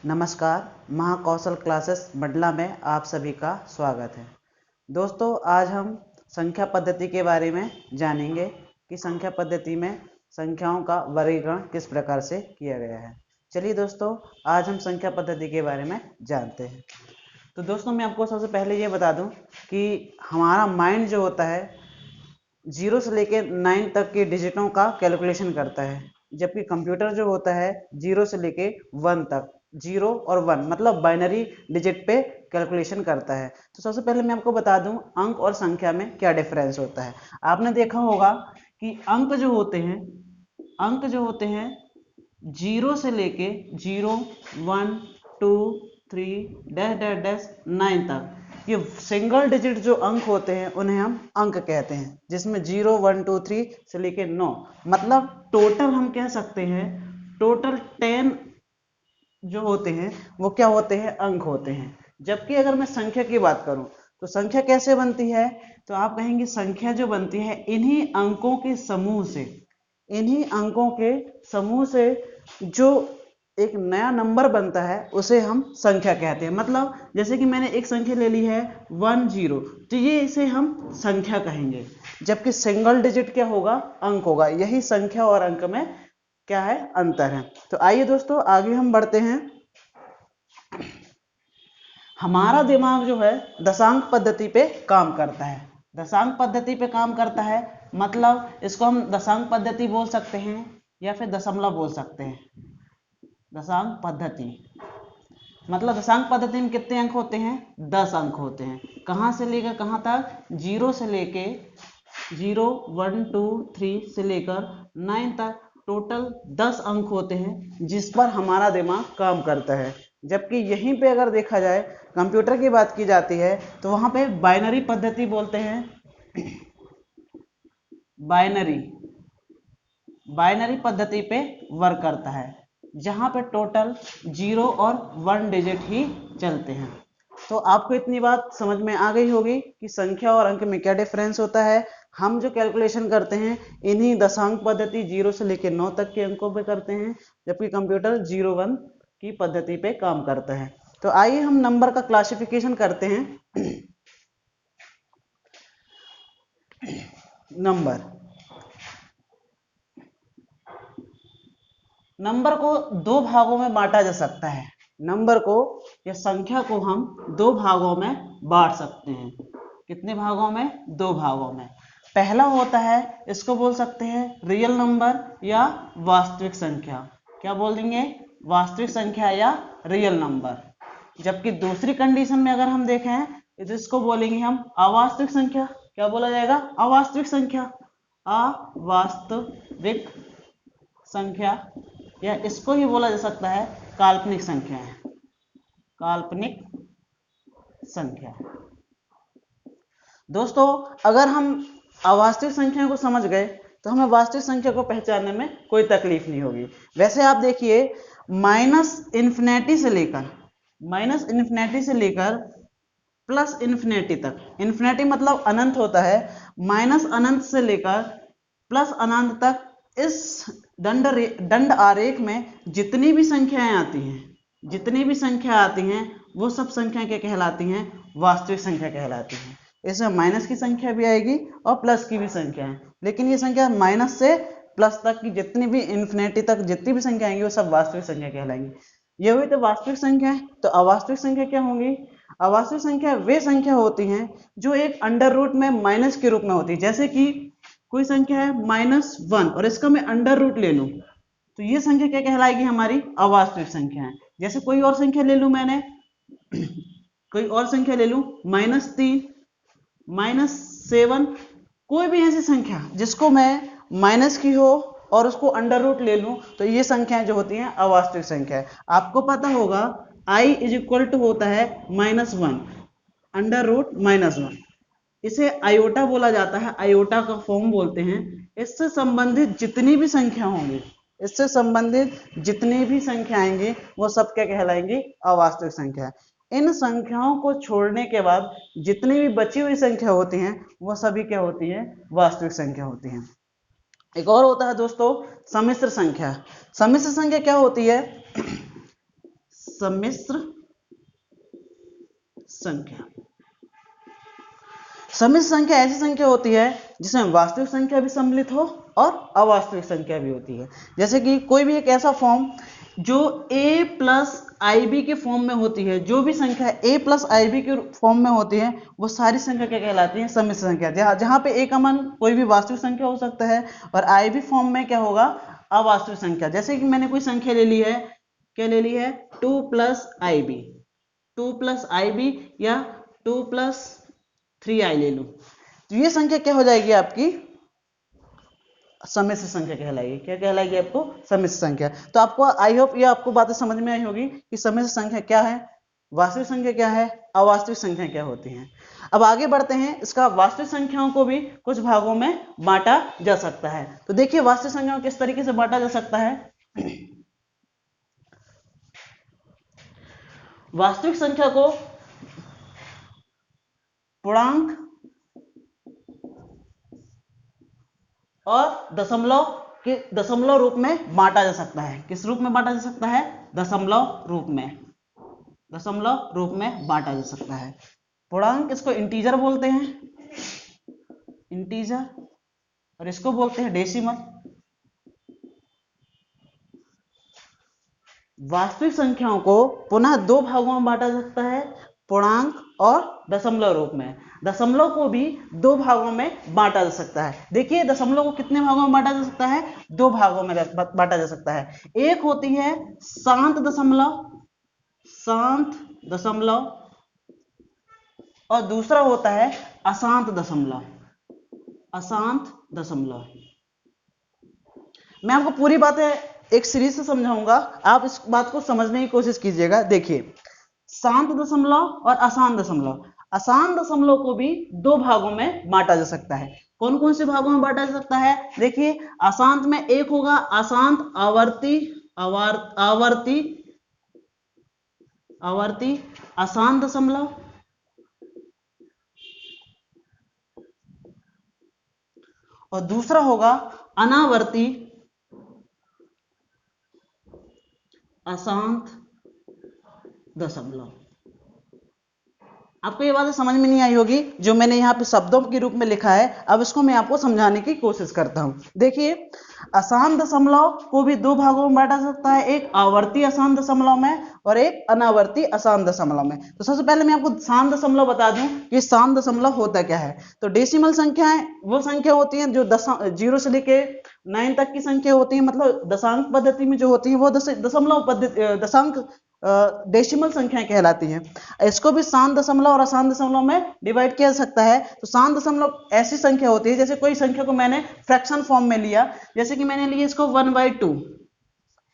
नमस्कार, महाकौशल क्लासेस मंडला में आप सभी का स्वागत है। दोस्तों, आज हम संख्या पद्धति के बारे में जानेंगे कि संख्या पद्धति में संख्याओं का वर्गीकरण किस प्रकार से किया गया है। चलिए दोस्तों, आज हम संख्या पद्धति के बारे में जानते हैं। तो दोस्तों, मैं आपको सबसे पहले ये बता दूं कि हमारा माइंड जो होता है 0 से लेके 9 तक के डिजिटों का कैलकुलेशन करता है, जबकि कंप्यूटर जो होता है 0 से लेके 1 तक, 0 और 1 मतलब बाइनरी डिजिट पे कैलकुलेशन करता है। तो सबसे पहले मैं आपको बता दूं अंक और संख्या में क्या डिफरेंस होता है। आपने देखा होगा कि अंक जो होते हैं 0 से लेके 0, 1, 2, 3 डैश डैश डैश 9 तक, ये सिंगल डिजिट जो अंक होते हैं उन्हें हम अंक कहते हैं, जिसमें 0, 1, 2, 3 से लेके 9 मतलब टोटल हम कह सकते हैं टोटल 10 जो होते हैं वो क्या होते हैं, अंक होते हैं। जबकि अगर मैं संख्या की बात करूं तो संख्या कैसे बनती है, तो आप कहेंगे संख्या जो बनती है इन्हीं अंकों के समूह से जो एक नया नंबर बनता है उसे हम संख्या कहते हैं। मतलब जैसे कि मैंने एक संख्या ले ली है 10, तो ये इसे हम संख्या कहेंगे, जबकि सिंगल डिजिट क्या होगा, अंक होगा। यही संख्या और अंक में क्या है, अंतर है। तो आइए दोस्तों आगे हम बढ़ते हैं। हमारा दिमाग जो है दशांक पद्धति पे काम करता है। दशांक पद्धति पे काम करता है मतलब इसको हम दशांक पद्धति बोल सकते हैं या फिर दशमलव बोल सकते हैं। दशांक पद्धति मतलब दशांक पद्धति में कितने अंक होते हैं, 10 अंक होते हैं। कहां से लेकर कहां तक, 0 से लेके 0, 1, 2, 3 से लेकर 9 तक टोटल 10 अंक होते हैं जिस पर हमारा दिमाग काम करता है। जबकि यहीं पे अगर देखा जाए कंप्यूटर की बात की जाती है तो वहां पे बाइनरी पद्धति बोलते हैं। बाइनरी पद्धति पे वर्क करता है, जहां पे टोटल 0 और 1 डिजिट ही चलते हैं। तो आपको इतनी बात समझ में आ गई होगी कि संख्या और अंक में क्या डिफरेंस होता है। हम जो कैलकुलेशन करते हैं इन्हीं दशांक पद्धति 0 से लेकर 9 तक के अंकों पे करते हैं, जबकि कंप्यूटर 0, 1 की पद्धति पे काम करता है। तो आइए हम नंबर का क्लासिफिकेशन करते हैं। नंबर को दो भागों में बांटा जा सकता है। नंबर को या संख्या को हम दो भागों में बांट सकते हैं। कितने भागों में, दो भागों में। पहला होता है, इसको बोल सकते हैं रियल नंबर या वास्तविक संख्या। क्या बोल देंगे, वास्तविक संख्या या रियल नंबर। जबकि दूसरी कंडीशन में अगर हम देखें तो इसको बोलेंगे हम अवास्तविक संख्या। क्या बोला जाएगा, अवास्तविक संख्या। अवास्तविक संख्या या इसको ही बोला जा सकता है काल्पनिक संख्या है, काल्पनिक संख्या। दोस्तों, अगर हम अवास्तविक संख्या को समझ गए तो हमें वास्तविक संख्या को पहचानने में कोई तकलीफ नहीं होगी। वैसे आप देखिए माइनस इन्फिनिटी से लेकर प्लस इन्फिनिटी तक, इन्फिनिटी मतलब अनंत होता है, माइनस अनंत से लेकर प्लस अनंत तक, इस दंड आरेख में जितनी भी संख्याएं आती हैं वो सब संख्या क्या कहलाती हैं, वास्तविक संख्या कहलाती हैं। इसमें माइनस की संख्या भी आएगी और प्लस की भी संख्या है, लेकिन ये संख्या माइनस से प्लस तक की जितनी भी इन्फिनिटी तक जितनी भी संख्या आएंगी वो सब वास्तविक संख्या कहलाएंगी। ये हुई तो वास्तविक संख्या है। तो अवास्तविक संख्या क्या होंगी, अवास्तविक संख्या वे संख्या होती हैं जो एक अंडर रूट में माइनस के रूप में होती है। जैसे कि कोई संख्या है -1 और इसका मैं अंडर रूट ले लूं तो ये संख्या क्या कहलाएगी, हमारी अवास्तविक संख्या है। जैसे कोई और संख्या ले लूं मैंने -3, -7, कोई भी ऐसी संख्या जिसको मैं माइनस की हो और उसको अंडर रूट ले लूं तो ये संख्याएं जो होती हैं अवास्तविक संख्या है। आपको पता होगा i = होता है -1, अंडर रूट -1। इसे आयोटा बोला जाता है, आयोटा का फॉर्म बोलते हैं। इससे संबंधित जितनी भी संख्या आएंगी वो सब क्या कहलाएंगी, अवास्तविक संख्या। इन संख्याओं को छोड़ने के बाद जितनी भी बची हुई संख्या होती हैं वो सभी क्या होती हैं, वास्तविक संख्या होती हैं। एक और होता है दोस्तों सम्मिश्र संख्या। सम्मिश्र संख्या क्या होती है, सम्मिश्र संख्या। सम्मिश्र संख्या ऐसी संख्या होती है जिसमें वास्तविक संख्या भी सम्मिलित हो और अवास्तविक संख्या भी होती है। जैसे कि कोई भी एक ऐसा फॉर्म जो a प्लस IB के फॉर्म में होती है, जो भी संख्या a प्लस IB के फॉर्म में होती है वो सारी संख्या क्या कहलाती है? सम्मिश्र संख्या। जहां पे a का मान कोई भी वास्तविक संख्या हो सकता है और IB फॉर्म में क्या होगा? अवास्तविक संख्या। जैसे कि मैंने कोई संख्या ले ली है, क्या ले ली है? 2 प्लस IB, 2 प्लस IB या 2 प्लस 3i ले लूं, तो ये संख्या क्या हो जाएगी? आपकी सम्मिश्र संख्या कहलाएगी। क्या कहलाएगी? आपको सम्मिश्र संख्या। तो आपको आई होप ये आपको बातें समझ में आई होगी कि सम्मिश्र संख्या क्या है, वास्तविक संख्या क्या है, अवास्तविक संख्या क्या होती है। अब आगे बढ़ते हैं। इसका वास्तविक संख्याओं को भी कुछ भागों में बांटा जा सकता है। तो देखिए वास्तविक संख्याओं किस तरीके से बांटा जा सकता है। वास्तविक संख्या को पूर्णांक और दशमलव रूप में बांटा जा सकता है। किस रूप में बांटा जा सकता है? दशमलव रूप में, दशमलव रूप में बांटा जा सकता है। पूर्णांक इसको इंटीजर बोलते हैं, इंटीजर, और इसको बोलते हैं डेसिमल। वास्तविक संख्याओं को पुनः दो भागों में बांटा जा सकता है, पूर्णांक और दशमलव रूप में। दशमलव को भी दो भागों में बांटा जा सकता है। देखिए दशमलव को कितने भागों में बांटा जा सकता है? दो भागों में बांटा जा सकता है। एक होती है शांत दशमलव, शांत दशमलव, और दूसरा होता है अशांत दशमलव, अशांत दशमलव। मैं आपको पूरी बातें एक सीरीज से समझाऊंगा, आप इस बात को समझने की कोशिश कीजिएगा। देखिए शांत दशमलव और अशांत दशमलव, अशांत दशमलव को भी दो भागों में बांटा जा सकता है। कौन कौन से भागों में बांटा जा सकता है? देखिए अशांत में एक होगा अशांत आवर्ती, आवर्ती, आवर्ती अशांत दशमलव, और दूसरा होगा अनावर्ती अशांत दशमलव। आपको ये बात समझ में नहीं आई होगी जो मैंने यहाँ पे शब्दों के रूप में लिखा है। अब इसको मैं आपको समझाने की कोशिश करता हूँ। देखिए अशांत दशमलव को भी दो भागों में बांटा जा सकता है, एक आवर्ती अशांत दशमलव में और एक अनावर्ती अशांत दशमलव में। तो सबसे पहले मैं आपको शांत दशमलव बता दूं कि शांत दशमलव होता क्या है। तो डेसिमल संख्याएं वो संख्या होती हैं जो 0 से लेके 9 तक की संख्या होती है, मतलब दशांक पद्धति में जो होती है वो दशमलव पद्धति, दशांक डेसिमल संख्याएं कहलाती हैं। इसको भी शांत दशमलव और अशांत दशमलव में डिवाइड किया जा सकता है। तो शांत दशमलव ऐसी संख्या होती है, जैसे कोई संख्या को मैंने फ्रैक्शन फॉर्म में लिया, जैसे कि मैंने लिया इसको 1/2,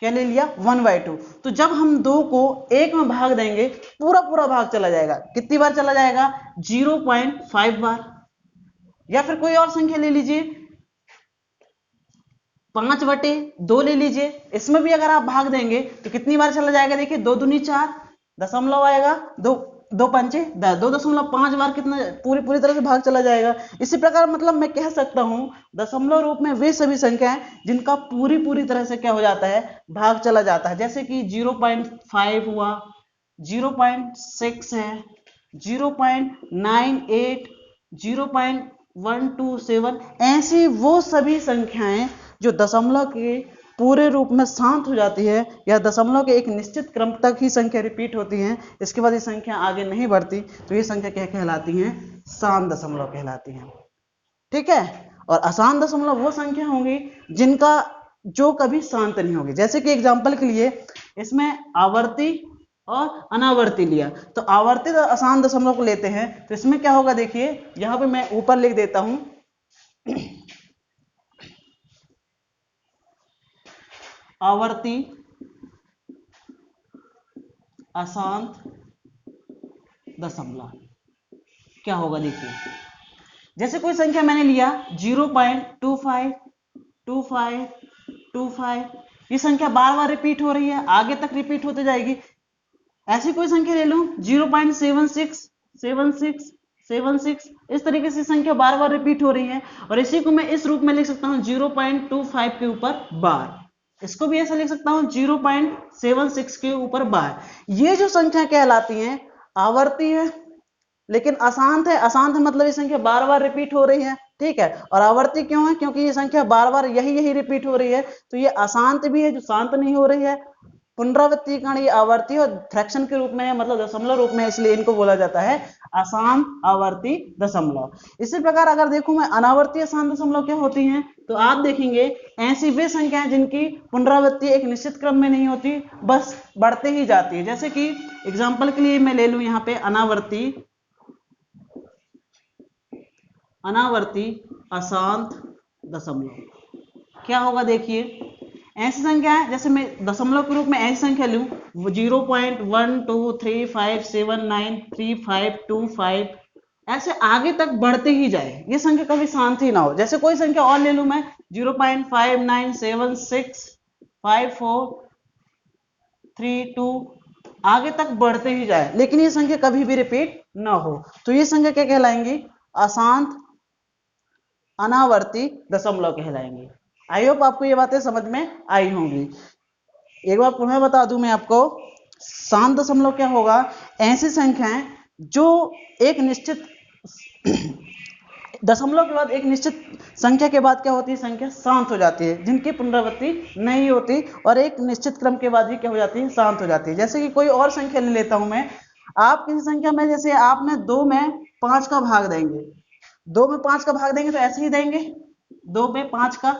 क्या ले लिया? 1/2। तो जब हम 2 को 1 में भाग देंगे पूरा पूरा भाग चला जाएगा। कितनी बार चला जाएगा? 0.5 बार। या फिर कोई और संख्या ले लीजिए 5/2 ले लीजिए, इसमें भी अगर आप भाग देंगे तो कितनी बार चला जाएगा? देखिए 2 दूनी 4, दशमलव आएगा 2 पंचे 2.5 बार कितना पूरी तरह से भाग चला जाएगा। इसी प्रकार मतलब मैं कह सकता हूं दशमलव रूप में वे सभी संख्याएं जिनका पूरी तरह से क्या हो जाता है? भाग चला जाता है। जैसे कि 0.5 हुआ, 0.6 है, 0.98, 0.127, ऐसी वो सभी संख्याएं जो दशमलव के पूरे रूप में शांत हो जाती है या दशमलव के एक निश्चित क्रम तक ही संख्या रिपीट होती हैं, इसके बाद ये संख्या आगे नहीं बढ़ती, तो ये संख्या क्या कहलाती हैं? शांत दशमलव कहलाती हैं। ठीक है। और अशांत दशमलव वो संख्या होंगी जिनका जो कभी शांत नहीं होगी। जैसे कि एग्जांपल के लिए इसमें आवर्ती और अनावर्ती लिया, तो आवर्ती और अशांत दशमलव को लेते हैं तो इसमें क्या होगा? देखिए यहां पे मैं ऊपर लिख देता हूं आवर्ती अशांत दशमलव क्या होगा? देखिए जैसे कोई संख्या मैंने लिया 0.25, 25, 25, ये संख्या बार बार रिपीट हो रही है, आगे तक रिपीट होते जाएगी। ऐसी कोई संख्या ले लूं 0.76, 76, 76, इस तरीके से संख्या बार बार रिपीट हो रही है, और इसी को मैं इस रूप में लिख सकता हूं 0.25 के ऊपर बार। इसको भी ऐसा लिख सकता हूं 0.76 के ऊपर बार। ये जो संख्या कहलाती हैं आवर्ती है, लेकिन अशांत है। अशांत मतलब ये संख्या बार बार रिपीट हो रही है, ठीक है। और आवर्ती क्यों है? क्योंकि ये संख्या बार बार यही रिपीट हो रही है, तो ये अशांत भी है, जो शांत नहीं हो रही है। पुनरावृत्ति के कारण ये आवर्ती और फ्रैक्शन के रूप में है, मतलब दशमलव रूप में, इसलिए इनको बोला जाता है अशांत आवर्ती दशमलव। इसी प्रकार अगर देखूं मैं अनावर्ती अशांत दशमलव क्या होती हैं, तो आप देखेंगे ऐसी वे संख्याएं जिनकी पुनरावृत्ति एक निश्चित क्रम में नहीं होती, बस बढ़ते ही जाती है। जैसे कि एग्जांपल के लिए मैं ले लूं यहाँ पे अनावर्ती अशांत दशमलव क्या होगा। देखिए ऐसी संख्या है, जैसे मैं दशमलव के रूप में ऐसी संख्या लूं 0.12357935255 ऐसे आगे तक बढ़ते ही जाए, ये संख्या कभी शांत ही ना हो। जैसे कोई संख्या और ले लूं मैं 0.59765432 आगे तक बढ़ते ही जाए, लेकिन ये संख्या कभी भी रिपीट ना हो, तो ये संख्या क्या कहलाएंगी? अशांत अनावर्ती दशमलव कहलाएंगे। आई होप आपको ये बातें समझ में आई होंगी। एक बार पुनः बता दूं मैं आपको, शांत दशमलव क्या होगा? ऐसी संख्याएं जो एक निश्चित दशमलव के बाद एक निश्चित संख्या के बाद क्या होती है? संख्या शांत हो जाती है, जिनकी पुनरावृत्ति नहीं होती और एक निश्चित क्रम के बाद ही क्या हो जाती है? शांत हो जाती है। जैसे कि कोई और संख्या ले लेता हूं मैं, आप किसी संख्या में, जैसे आपने 2 में 5 का भाग देंगे, 2 में 5 का भाग देंगे तो ऐसे ही देंगे, 2 पे 5 का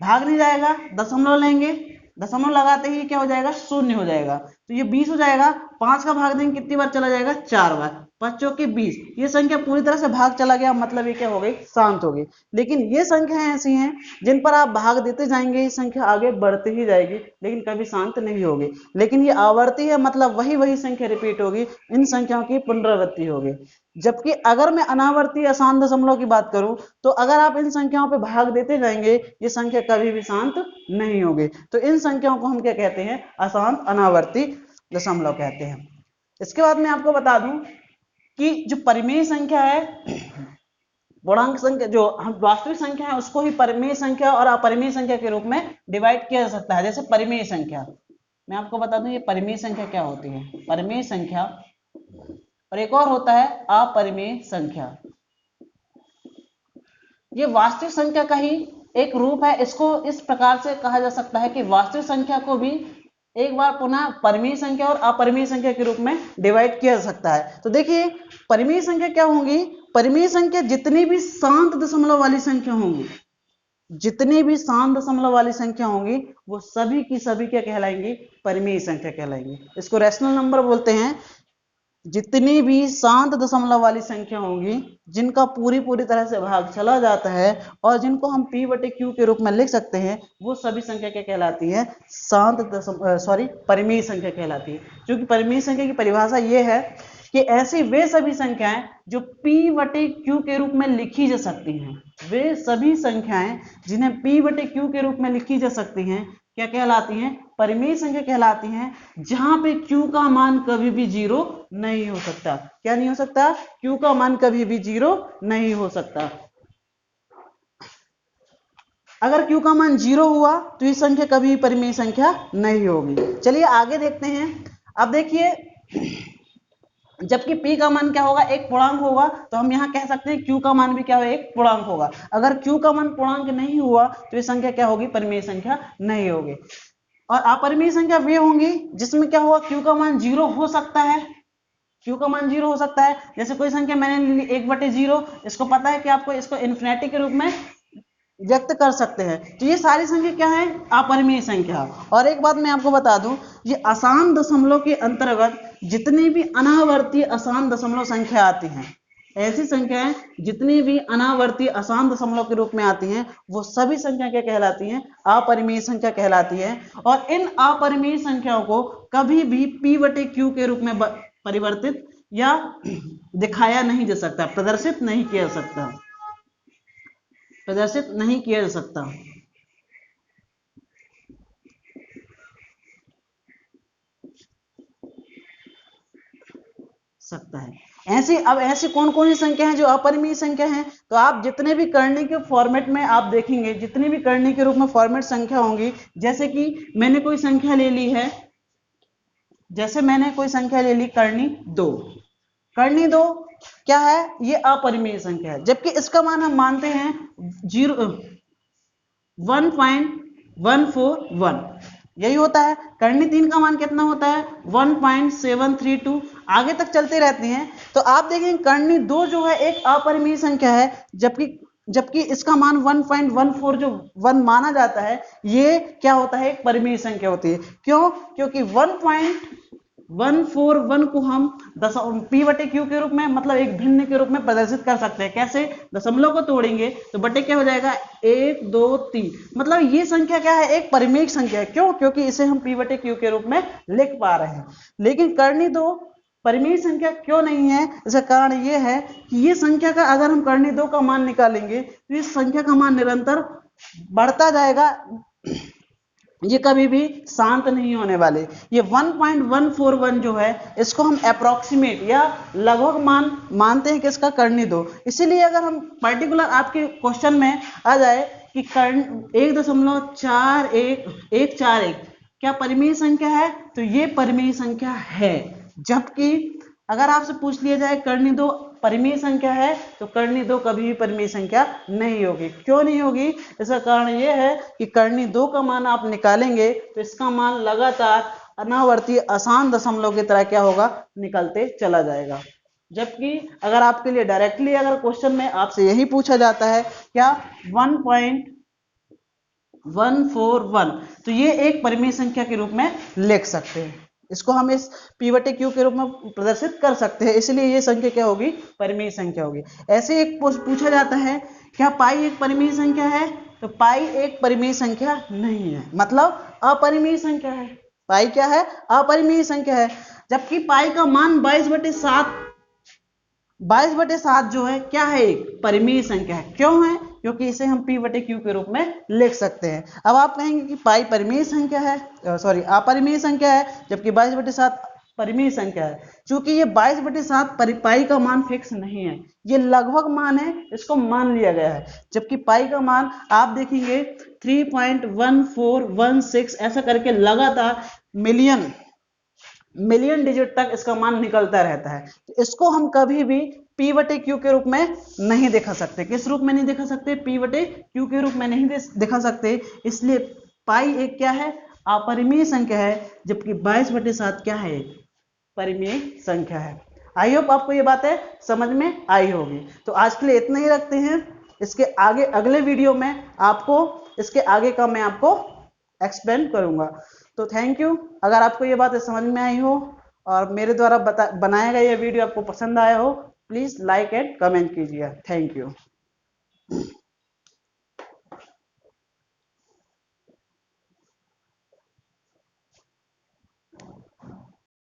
भाग नहीं जाएगा, दशमलव लेंगे, दशमलव लगाते ही क्या हो जाएगा? शून्य हो जाएगा, तो ये 20 हो जाएगा। 5 का भाग देंगे कितनी बार चला जाएगा? 4 बार, 5 चौके 20, ये संख्या पूरी तरह से भाग चला गया, मतलब ये क्या हो गई? शांत हो गई। लेकिन ये संख्याएं ऐसी हैं जिन पर आप भाग देते जाएंगे, ये संख्या आगे बढ़ती ही जाएगी, लेकिन कभी शांत नहीं होगी। लेकिन ये आवर्ती है, मतलब वही संख्या रिपीट होगी, इन संख्याओं की पुनरावृत्ति होगी। जबकि अगर मैं अनावर्ती अशांत दशमलव की बात करूं, तो अगर आप इन संख्याओं पे भाग देते जाएंगे, ये संख्या कभी भी शांत नहीं होगी। तो इन संख्याओं को हम क्या कहते हैं? अशांत अनावर्ती दशमलव कहते हैं। इसके बाद मैं आपको बता दूं कि जो परिमेय संख्या है, पूर्णांक संख्या, जो हम वास्तविक संख्या है, उसको ही परिमेय संख्या और अपरिमेय संख्या के रूप में डिवाइड किया जा सकता है। जैसे परिमेय संख्या, मैं आपको बता दूं ये परिमेय संख्या क्या होती है। परिमेय संख्या और एक और होता है अपरिमेय संख्या। ये वास्तविक संख्या का ही एक रूप है। इसको इस प्रकार से कहा जा सकता है कि वास्तविक संख्या को भी एक बार पुनः परिमेय संख्या और अपरिमेय संख्या के रूप में डिवाइड किया जा सकता है। तो देखिए परिमेय संख्या क्या होंगी? परिमेय संख्या जितनी भी शांत दशमलव वाली संख्या होंगी, जितनी भी शांत दशमलव वाली संख्या होंगी, वो सभी की सभी क्या कहलाएंगी? परिमेय संख्या कहलाएंगी। इसको रैशनल नंबर बोलते हैं। जितनी भी शांत दशमलव वाली संख्या होंगी, जिनका पूरी तरह से भाग चला जाता है और जिनको हम p बटे q के रूप में लिख सकते हैं, वो सभी संख्या क्या कहलाती है? परिमेय संख्या कहलाती है। क्योंकि परिमेय संख्या की परिभाषा ये है कि ऐसी वे सभी संख्याएं जो p बटे q के रूप में लिखी जा सकती हैं, वे सभी संख्याएं जिन्हें p बटे q के रूप में लिखी जा सकती हैं, क्या कहलाती हैं? परिमेय संख्या कहलाती हैं। जहां पे q का मान कभी भी 0 नहीं हो सकता। क्या नहीं हो सकता? q का मान कभी भी 0 नहीं हो सकता। अगर q का मान 0 हुआ तो ये संख्या कभी परिमेय संख्या नहीं होगी। चलिए आगे देखते हैं। अब देखिए, जबकि p का मान क्या होगा? एक पूर्णांक होगा, तो हम यहां कह सकते हैं q का मान भी क्या होगा? एक पूर्णांक होगा। अगर q का मान पूर्णांक नहीं हुआ तो ये संख्या क्या होगी? परिमेय संख्या नहीं होगी। और अपरिमेय संख्या वे होंगी जिसमें क्या होगा? q का मान 0 हो सकता है, q का मान 0 हो सकता है। जैसे कोई संख्या मैंने ली 1/0, इसको पता है कि आपको इसको इन्फिनिटी के रूप में व्यक्त कर सकते हैं, तो ये सारी संख्या क्या है? अपरिमेय संख्या। और एक बात मैं आपको बता दूं, ये अशांत दशमलव के अंतर्गत जितनी भी अनावर्ती अशांत दशमलव संख्या आती हैं, ऐसी संख्याएं जितनी भी अनावर्ती अशांत दशमलव के रूप में आती हैं, वो सभी संख्या क्या कहलाती हैं? अपरिमेय संख्या कहलाती है। और इन अपरिमेय संख्याओं को कभी भी p बटे q के रूप में परिवर्तित या दिखाया नहीं जा सकता, प्रदर्शित नहीं किया जा सकता, प्रदर्शित नहीं किया जा सकता। सकता है। ऐसी कौन कौन सी संख्या है जो अपरिमेय संख्या है? तो आप जितने भी करने के फॉर्मेट में आप देखेंगे, जितने भी करने के रूप में फॉर्मेट संख्या होंगी, जैसे कि मैंने कोई संख्या ले ली है, करनी 2। करनी 2 क्या है? ये अपरिमेय संख्या है, जबकि इसका मान हम मानते हैं 1.141। यही होता है। करनी 3 का मान कितना होता है? 1.732। आगे तक चलते रहते हैं तो आप देखेंगे करनी 2 जो है एक अपरिमेय संख्या है, जबकि इसका मान 1.14 जो 1 माना जाता है, ये क्या होता है? एक परिमेय संख्या होती है। क्यों? क्योंकि 1.141 को हम p/q के रूप में, मतलब एक भिन्न के रूप में प्रदर्शित कर सकते हैं। कैसे? दशमलव को तोड़ेंगे तो बटे क्या हो जाएगा? 1 2 3। मतलब ये संख्या क्या है? एक परिमेय संख्या है। क्यों? क्योंकि इसे हम p/q के रूप में लिख पा रहे हैं। लेकिन करनी 2 परिमेय संख्या क्यों नहीं है? इसका कारण ये है कि ये संख्या का अगर हम करनी 2 का मान निकालेंगे तो इस संख्या का मान निरंतर बढ़ता जाएगा, ये कभी भी शांत नहीं होने वाले। ये 1.141 जो है इसको हम अप्रोक्सीमेट या लगभग मान मानते हैं कि इसका करनी 2। इसीलिए अगर हम पर्टिकुलर आपके क्वेश्चन में आ जाए कि 1.4141 क्या परिमेय संख्या है? तो ये परिमेय संख्या है। जबकि अगर आपसे पूछ लिया जाए करनी 2 परिमेय संख्या है, तो करनी 2 कभी भी परिमेय संख्या नहीं होगी। क्यों नहीं होगी? इसका कारण यह है कि करनी 2 का मान आप निकालेंगे तो इसका मान लगातार अनावर्ती आसान दशमलव की तरह क्या होगा? निकलते चला जाएगा। जबकि अगर आपके लिए डायरेक्टली अगर क्वेश्चन में आपसे यही पूछा जाता है क्या 1.141, तो ये एक परिमेय संख्या के रूप में लिख सकते हैं। इसको हम इस p/q के रूप में प्रदर्शित कर सकते हैं, इसलिए ये संख्या क्या होगी? परिमेय संख्या होगी। ऐसे एक पूछा जाता है क्या पाई एक परिमेय संख्या है? तो पाई एक परिमेय संख्या नहीं है, मतलब अपरिमेय संख्या है। पाई क्या है? अपरिमेय संख्या है। जबकि पाई का मान 22/7 जो है क्या है? एक परिमेय संख्या है। क्यों है? क्योंकि इसे हम p/q के रूप में लिख सकते हैं। अब आप कहेंगे कि पाई परिमेय संख्या है, अपरिमेय संख्या है, जबकि 22/7 परिमेय संख्या है। चूंकि ये 22/7 पाई का मान फिक्स नहीं है, ये लगभग मान है, इसको मान लिया गया है। जबकि पाई का मान आप देखेंगे 3.1416 ऐसा करके लगातार मिलियन डिजिट तक इसका मान निकलता रहता है। तो इसको हम कभी भी p/q के रूप में नहीं दिखा सकते। किस रूप में नहीं दिखा सकते? p/q के रूप में नहीं दिखा सकते। इसलिए पाई एक क्या है? अपरिमेय संख्या है, जबकि 22/7 क्या है? परिमेय संख्या है। आई होप आपको ये बातें समझ में आई होगी। तो आज के लिए इतना ही रखते हैं। इसके आगे अगले वीडियो में आपको इसके आगे का मैं आपको एक्सप्लेन करूंगा। तो थैंक यू। अगर आपको ये बातें समझ में आई हो और मेरे द्वारा बनाया गया ये वीडियो आपको पसंद आया हो, प्लीज लाइक एंड कमेंट कीजिए। Thank you.